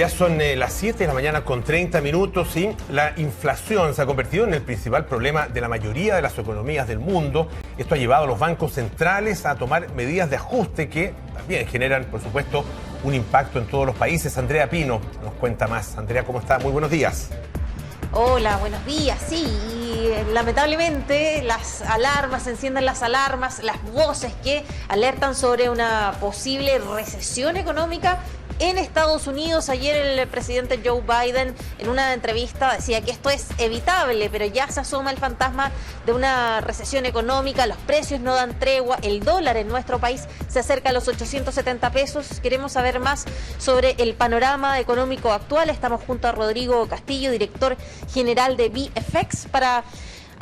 Ya son las 7 de la mañana con 30 minutos y la inflación se ha convertido en el principal problema de la mayoría de las economías del mundo. Esto ha llevado a los bancos centrales a tomar medidas de ajuste que también generan, por supuesto, un impacto en todos los países. Andrea Pino nos cuenta más. Andrea, ¿cómo está? Muy buenos días. Hola, buenos días. Sí, y lamentablemente las alarmas, se encienden las alarmas, las voces que alertan sobre una posible recesión económica en Estados Unidos. Ayer el presidente Joe Biden en una entrevista decía que esto es evitable, pero ya se asoma el fantasma de una recesión económica, los precios no dan tregua, el dólar en nuestro país se acerca a los 870 pesos. Queremos saber más sobre el panorama económico actual. Estamos junto a Rodrigo Castillo, director general de VFX, para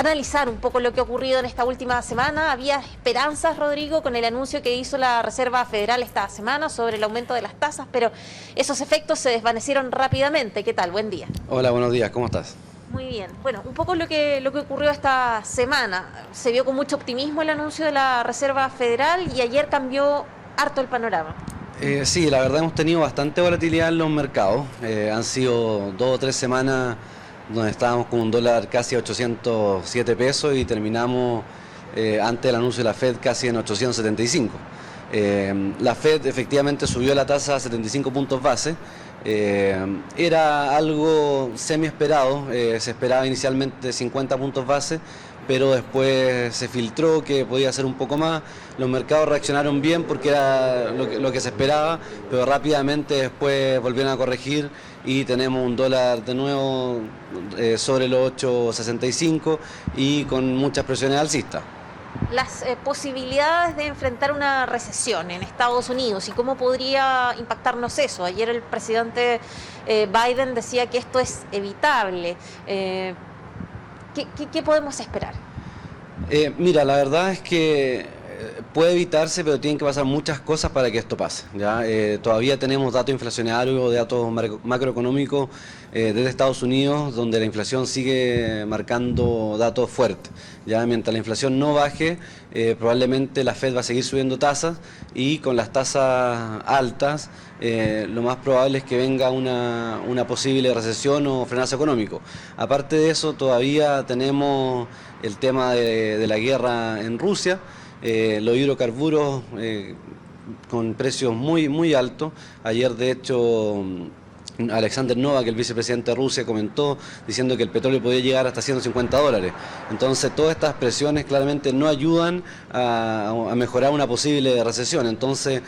analizar un poco lo que ha ocurrido en esta última semana. Había esperanzas, Rodrigo, con el anuncio que hizo la Reserva Federal esta semana sobre el aumento de las tasas, pero esos efectos se desvanecieron rápidamente. ¿Qué tal? Buen día. Hola, buenos días. ¿Cómo estás? Muy bien. Bueno, un poco lo que ocurrió esta semana. Se vio con mucho optimismo el anuncio de la Reserva Federal y ayer cambió harto el panorama. Sí, la verdad hemos tenido bastante volatilidad en los mercados. Han sido 2 o 3 semanas donde estábamos con un dólar casi a 807 pesos y terminamos antes del anuncio de la Fed casi en 875. La Fed efectivamente subió la tasa a 75 puntos base. Era algo semi esperado, se esperaba inicialmente 50 puntos base, pero después se filtró que podía ser un poco más. Los mercados reaccionaron bien porque era lo que se esperaba, pero rápidamente después volvieron a corregir y tenemos un dólar de nuevo sobre los 8.65 y con muchas presiones alcistas. Las posibilidades de enfrentar una recesión en Estados Unidos y cómo podría impactarnos eso. Ayer el presidente Biden decía que esto es evitable. ¿Qué podemos esperar? Mira, la verdad es que puede evitarse, pero tienen que pasar muchas cosas para que esto pase, ¿ya? Todavía tenemos datos inflacionarios, datos macroeconómicos desde Estados Unidos, donde la inflación sigue marcando datos fuertes, ¿ya? Mientras la inflación no baje, probablemente la Fed va a seguir subiendo tasas y con las tasas altas, lo más probable es que venga una posible recesión o frenazo económico. Aparte de eso, todavía tenemos el tema de la guerra en Rusia. Los hidrocarburos con precios muy altos. Ayer, de hecho, Alexander Novak, el vicepresidente de Rusia, comentó diciendo que el petróleo podía llegar hasta $150. Entonces, todas estas presiones claramente no ayudan a mejorar una posible recesión. Entonces,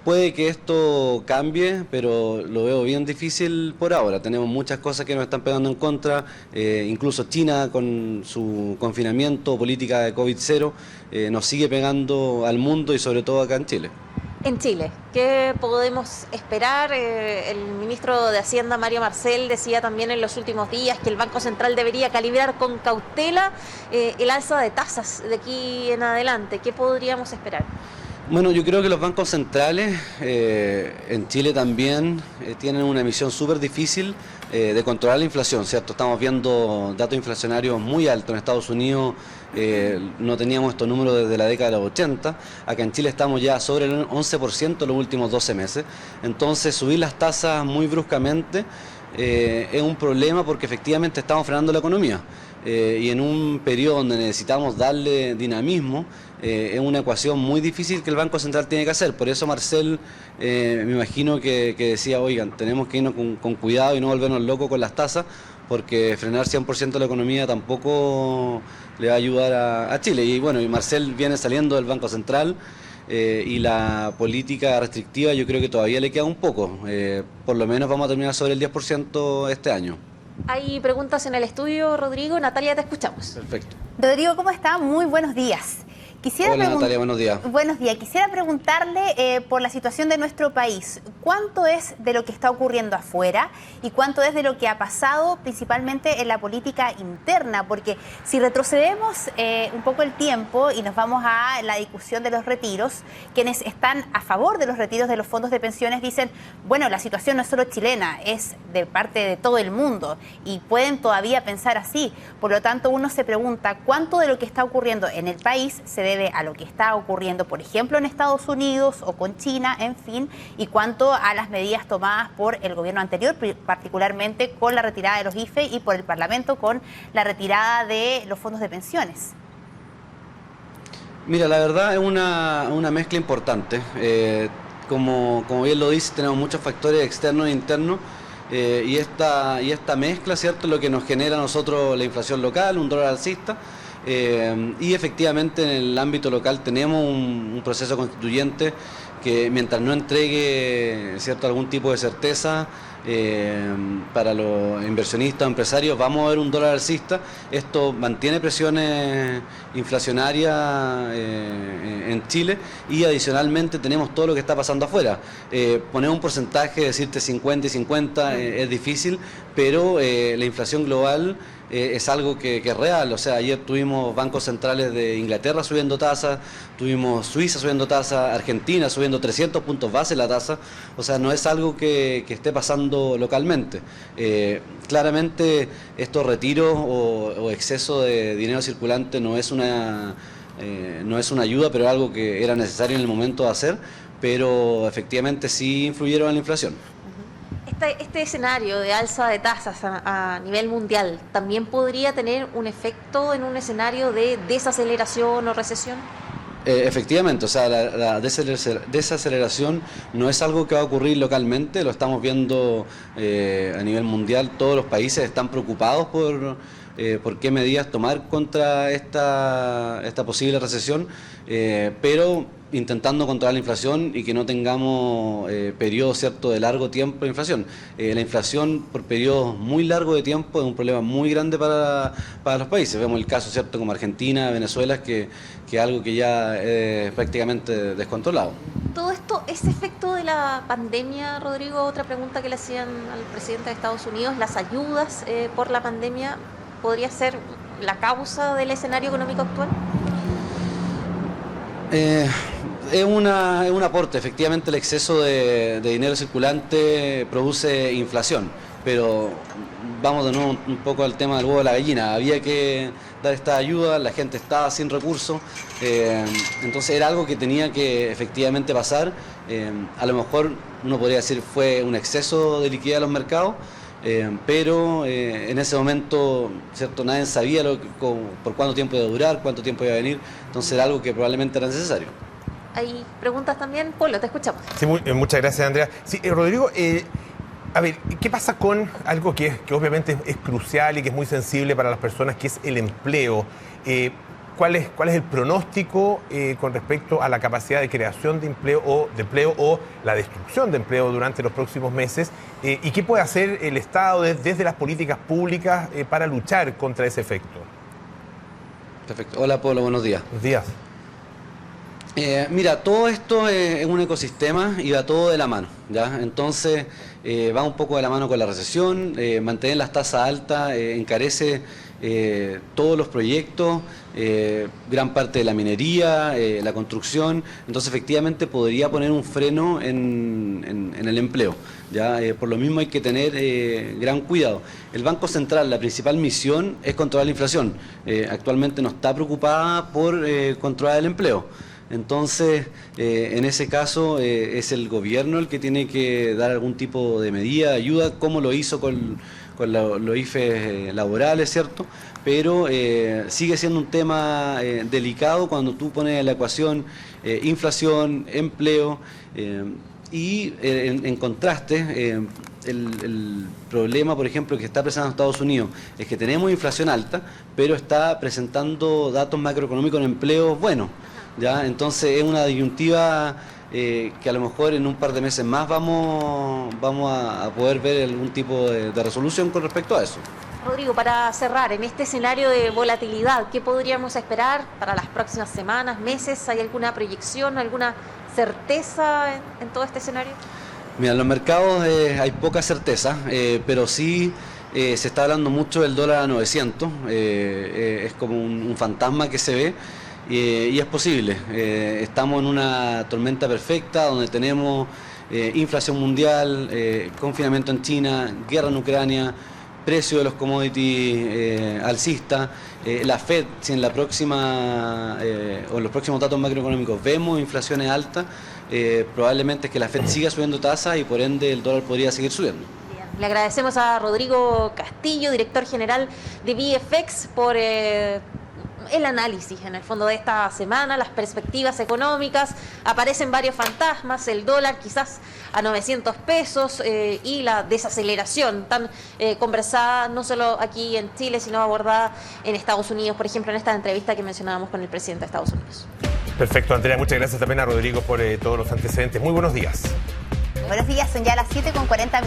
puede que esto cambie, pero lo veo bien difícil por ahora. Tenemos muchas cosas que nos están pegando en contra, incluso China con su confinamiento, política de COVID-0, nos sigue pegando al mundo y sobre todo acá en Chile. En Chile, ¿qué podemos esperar? El ministro de Hacienda, Mario Marcel, decía también en los últimos días que el Banco Central debería calibrar con cautela el alza de tasas de aquí en adelante. ¿Qué podríamos esperar? Bueno, yo creo que los bancos centrales en Chile también tienen una misión súper difícil de controlar la inflación, ¿cierto? Estamos viendo datos inflacionarios muy altos. En Estados Unidos no teníamos estos números desde la década de los 80. Acá en Chile estamos ya sobre el 11% en los últimos 12 meses. Entonces, subir las tasas muy bruscamente es un problema porque efectivamente estamos frenando la economía. Y en un periodo donde necesitamos darle dinamismo, es una ecuación muy difícil que el Banco Central tiene que hacer. Por eso Marcel, me imagino que decía, oigan, tenemos que irnos con cuidado y no volvernos locos con las tasas, porque frenar 100% la economía tampoco le va a ayudar a Chile. Y bueno, y Marcel viene saliendo del Banco Central y la política restrictiva yo creo que todavía le queda un poco. Por lo menos vamos a terminar sobre el 10% este año. Hay preguntas en el estudio, Rodrigo. Natalia, te escuchamos. Perfecto. Rodrigo, ¿cómo está? Muy buenos días. Hola Natalia, buenos días. Buenos días. Quisiera preguntarle por la situación de nuestro país. ¿Cuánto es de lo que está ocurriendo afuera y cuánto es de lo que ha pasado principalmente en la política interna? Porque si retrocedemos un poco el tiempo y nos vamos a la discusión de los retiros, quienes están a favor de los retiros de los fondos de pensiones dicen, bueno, la situación no es solo chilena, es de parte de todo el mundo y pueden todavía pensar así. Por lo tanto, uno se pregunta cuánto de lo que está ocurriendo en el país se debe a lo que está ocurriendo, por ejemplo, en Estados Unidos o con China, en fin, y cuánto a las medidas tomadas por el gobierno anterior, particularmente con la retirada de los IFE y por el Parlamento con la retirada de los fondos de pensiones. Mira, la verdad es una mezcla importante. Como bien lo dice, tenemos muchos factores externos e internos. Y esta mezcla, ¿cierto?, es lo que nos genera a nosotros la inflación local, un dólar alcista, y efectivamente en el ámbito local tenemos un proceso constituyente que mientras no entregue, ¿cierto?, algún tipo de certeza para los inversionistas o empresarios, vamos a ver un dólar alcista. Esto mantiene presiones inflacionarias en Chile, y adicionalmente tenemos todo lo que está pasando afuera. Poner un porcentaje, decirte 50 y 50 es difícil, pero la inflación global es algo que es real. O sea, ayer tuvimos bancos centrales de Inglaterra subiendo tasas, tuvimos Suiza subiendo tasas, Argentina subiendo 300 puntos base la tasa. O sea, no es algo que esté pasando localmente. Claramente estos retiros o exceso de dinero circulante no es una ayuda, pero es algo que era necesario en el momento de hacer, pero efectivamente sí influyeron en la inflación. Este escenario de alza de tasas a nivel mundial también podría tener un efecto en un escenario de desaceleración o recesión. Efectivamente, o sea, la desaceleración no es algo que va a ocurrir localmente, lo estamos viendo a nivel mundial. Todos los países están preocupados por qué medidas tomar contra esta posible recesión, pero intentando controlar la inflación y que no tengamos periodos, ¿cierto?, de largo tiempo de inflación. La inflación por periodos muy largos de tiempo es un problema muy grande para los países. Vemos el caso, ¿cierto?, como Argentina, Venezuela, que es algo que ya es prácticamente descontrolado. Todo esto, ¿ese efecto de la pandemia, Rodrigo? Otra pregunta que le hacían al presidente de Estados Unidos, ¿las ayudas por la pandemia podría ser la causa del escenario económico actual? Es un aporte. Efectivamente, el exceso de dinero circulante produce inflación, pero vamos de nuevo un poco al tema del huevo de la gallina. Había que dar esta ayuda, la gente estaba sin recursos, entonces era algo que tenía que efectivamente pasar. A lo mejor uno podría decir fue un exceso de liquidez a los mercados, pero en ese momento, ¿cierto?, nadie sabía por cuánto tiempo iba a durar, cuánto tiempo iba a venir, entonces era algo que probablemente era necesario. ¿Hay preguntas también? Polo, te escuchamos. Sí, muchas gracias, Andrea. Sí, Rodrigo, a ver, ¿qué pasa con algo que obviamente es crucial y que es muy sensible para las personas, que es el empleo? ¿Cuál es el pronóstico con respecto a la capacidad de creación de empleo o la destrucción de empleo durante los próximos meses? ¿Y qué puede hacer el Estado desde las políticas públicas para luchar contra ese efecto? Perfecto. Hola, Pablo, buenos días. Buenos días. Mira, todo esto es un ecosistema y va todo de la mano, ¿ya? Entonces va un poco de la mano con la recesión. Mantener las tasas altas encarece todos los proyectos, gran parte de la minería, la construcción. Entonces efectivamente podría poner un freno en el empleo, ¿ya? Por lo mismo hay que tener gran cuidado. El Banco Central, la principal misión es controlar la inflación. Actualmente no está preocupada por controlar el empleo. Entonces, en ese caso, es el gobierno el que tiene que dar algún tipo de medida, de ayuda, como lo hizo con los IFE laborales, ¿cierto? Pero sigue siendo un tema delicado cuando tú pones en la ecuación inflación, empleo, y en contraste, el problema, por ejemplo, que está presentando Estados Unidos es que tenemos inflación alta, pero está presentando datos macroeconómicos en empleos buenos, ¿ya? Entonces es una disyuntiva que a lo mejor en un par de meses más vamos a poder ver algún tipo de resolución con respecto a eso. Rodrigo, para cerrar, en este escenario de volatilidad, ¿qué podríamos esperar para las próximas semanas, meses? ¿Hay alguna proyección, alguna certeza en todo este escenario? Mira, en los mercados hay poca certeza, pero sí se está hablando mucho del dólar a 900, es como un fantasma que se ve. Y es posible. Estamos en una tormenta perfecta donde tenemos inflación mundial, confinamiento en China, guerra en Ucrania, precio de los commodities alcista. La Fed, si en la próxima o en los próximos datos macroeconómicos vemos inflaciones altas, probablemente es que la Fed siga subiendo tasas y por ende el dólar podría seguir subiendo. Le agradecemos a Rodrigo Castillo, director general de VFX, por el análisis en el fondo de esta semana, las perspectivas económicas. Aparecen varios fantasmas, el dólar quizás a 900 pesos y la desaceleración tan conversada no solo aquí en Chile, sino abordada en Estados Unidos, por ejemplo, en esta entrevista que mencionábamos con el presidente de Estados Unidos. Perfecto, Andrea, muchas gracias también a Rodrigo por todos los antecedentes. Muy buenos días. Buenos días, son ya las 7:40 minutos.